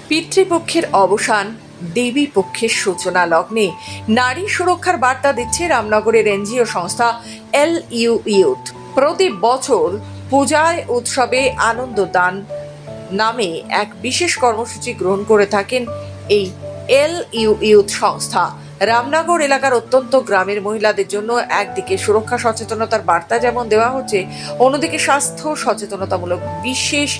পিতৃপক্ষের অবসান, দেবী পক্ষের সূচনা লগ্নে নারী সুরক্ষার বার্তা দিচ্ছে রামনগরের এনজিও সংস্থা LU ইউথ। প্রতি বছর পূজায় উৎসবে আনন্দ দান নামে এক বিশেষ কর্মসূচি গ্রহণ করে থাকেন এই LU ইউথ সংস্থা। রামনগর এলাকার অত্যন্ত গ্রামের মহিলাদের জন্য একদিকে সুরক্ষা সচেতনতার বার্তা যেমন দেওয়া হচ্ছে, অন্যদিকে স্বাস্থ্য সচেতনতামূলক বিশেষ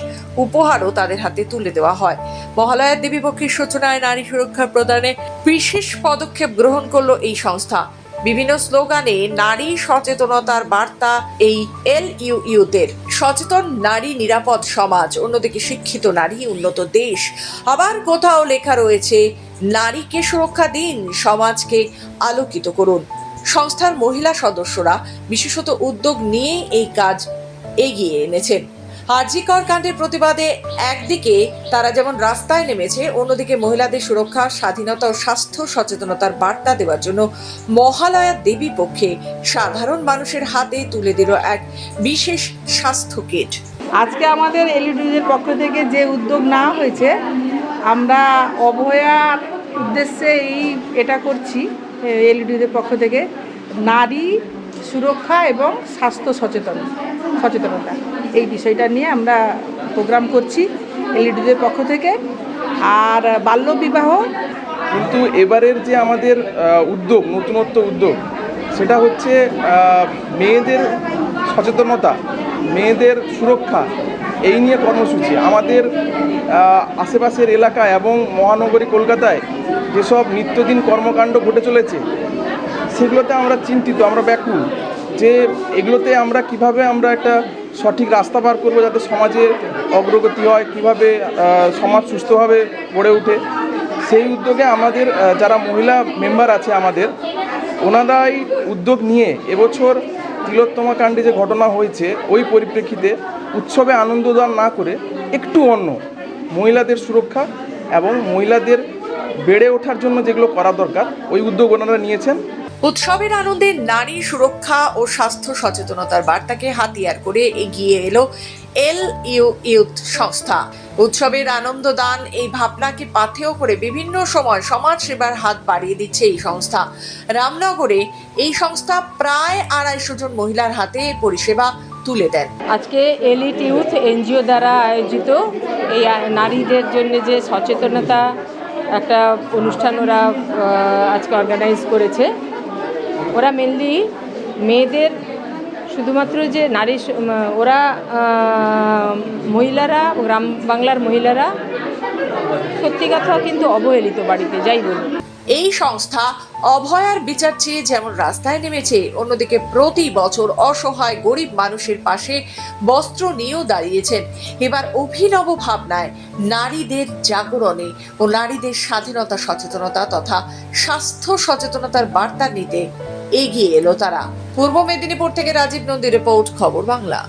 উপহারও তাদের হাতে তুলে দেওয়া হয়। মহালয়ার দেবীপক্ষের সূচনায় নারী সুরক্ষা প্রদানে বিশেষ পদক্ষেপ গ্রহণ করলো এই সংস্থা। বিভিন্ন স্লোগানে নারী সচেতনতার বার্তা এই LU ইউথের। সচেতন নারী, নিরাপদ সমাজ, অন্যদিকে শিক্ষিত নারী, উন্নত দেশ। আবার কোথাও লেখা রয়েছে, নারীকে সুরক্ষা দিন, সমাজকে আলোকিত করুন। সংস্থার মহিলা সদস্যরা বিশেষত উদ্যোগ নিয়ে এই কাজ এগিয়ে এনেছেন। আর.জি. কর কাণ্ডের প্রতিবাদে একদিকে তারা যেমন রাস্তায় নেমেছে, অন্যদিকে মহিলাদের সুরক্ষা, স্বাধীনতা ও স্বাস্থ্য সচেতনতার বার্তা দেওয়ার জন্য মহালয়া দেবী পক্ষে সাধারণ মানুষের হাতে তুলে দিল এক বিশেষ স্বাস্থ্য কিট। আজকে আমাদের এলইডির পক্ষ থেকে যে উদ্যোগ নেওয়া হয়েছে, আমরা অভয়ার উদ্দেশ্যে এটা করছি। এলইডির পক্ষ থেকে নারী সুরক্ষা এবং স্বাস্থ্য সচেতনতা এই বিষয়টা নিয়ে আমরা প্রোগ্রাম করছি এলইডির পক্ষ থেকে। আর বাল্যবিবাহ কিন্তু এবারের যে আমাদের উদ্যোগ, নতুনত্ব উদ্যোগ, সেটা হচ্ছে মেয়েদের সচেতনতা, মেয়েদের সুরক্ষা, এই নিয়ে কর্মসূচি। আমাদের আশেপাশের এলাকা এবং মহানগরী কলকাতায় যেসব নিত্যদিন কর্মকাণ্ড ঘটে চলেছে, সেগুলোতে আমরা চিন্তিত, আমরা ব্যাকুল যে এগুলোতে আমরা কিভাবে আমরা একটা সঠিক রাস্তা পার করবো, যাতে সমাজের অগ্রগতি হয়, কিভাবে সমাজ সুস্থভাবে গড়ে ওঠে। সেই উদ্যোগে আমাদের যারা মহিলা মেম্বার আছে আমাদের, ওনারাই উদ্যোগ নিয়ে এবছর তিলোত্তমা কাণ্ডে যে ঘটনা হয়েছে, ওই পরিপ্রেক্ষিতে উৎসবে আনন্দদান না করে একটু অন্য মহিলাদের সুরক্ষা এবং মহিলাদের বেড়ে ওঠার জন্য যেগুলো করা দরকার, ওই উদ্যোগ ওনারা নিয়েছেন। উৎসবের আনন্দে নারী সুরক্ষা ও স্বাস্থ্য সচেতনতার বার্তাকে হাতিয়ার করে এগিয়ে এলো LU ইউথ সংস্থা। উৎসবের আনন্দ দান এই ভাবনাকে পাথেয় করে বিভিন্ন সময় সমাজ সেবার হাত বাড়িয়ে দিচ্ছে এই সংস্থা। রামনগরে এই সংস্থা প্রায় 250 জন মহিলার হাতে পরিষেবা তুলে দেন। আজকে এলিট ইউথ এনজিও দ্বারা আয়োজিত এই নারীদের জন্য যে সচেতনতা একটা অনুষ্ঠান ওরা আজকে অর্গানাইজ করেছে। ওরা মেনলি মেয়েদের, শুধুমাত্র যে নারী, ওরা মহিলারা, গ্রাম বাংলার মহিলারা সত্যি কথা কিন্তু অবহেলিত বাড়িতে, যাই বলুন। এই সংস্থা অভয়ার বিচার চেয়ে যেমন রাস্তায় নেমেছে, অন্যদিকে প্রতি বছর অসহায় গরিব মানুষের পাশে বস্ত্র নিয়েও দাঁড়িয়েছেন। এবার অভিনব ভাবনায় নারীদের জাগরণে ও নারীদের স্বাধীনতা সচেতনতা তথা স্বাস্থ্য সচেতনতার বার্তা নিতে এগিয়ে এলো তারা। পূর্ব মেদিনীপুর থেকে রাজীব নন্দী রিপোর্ট, খবর বাংলা।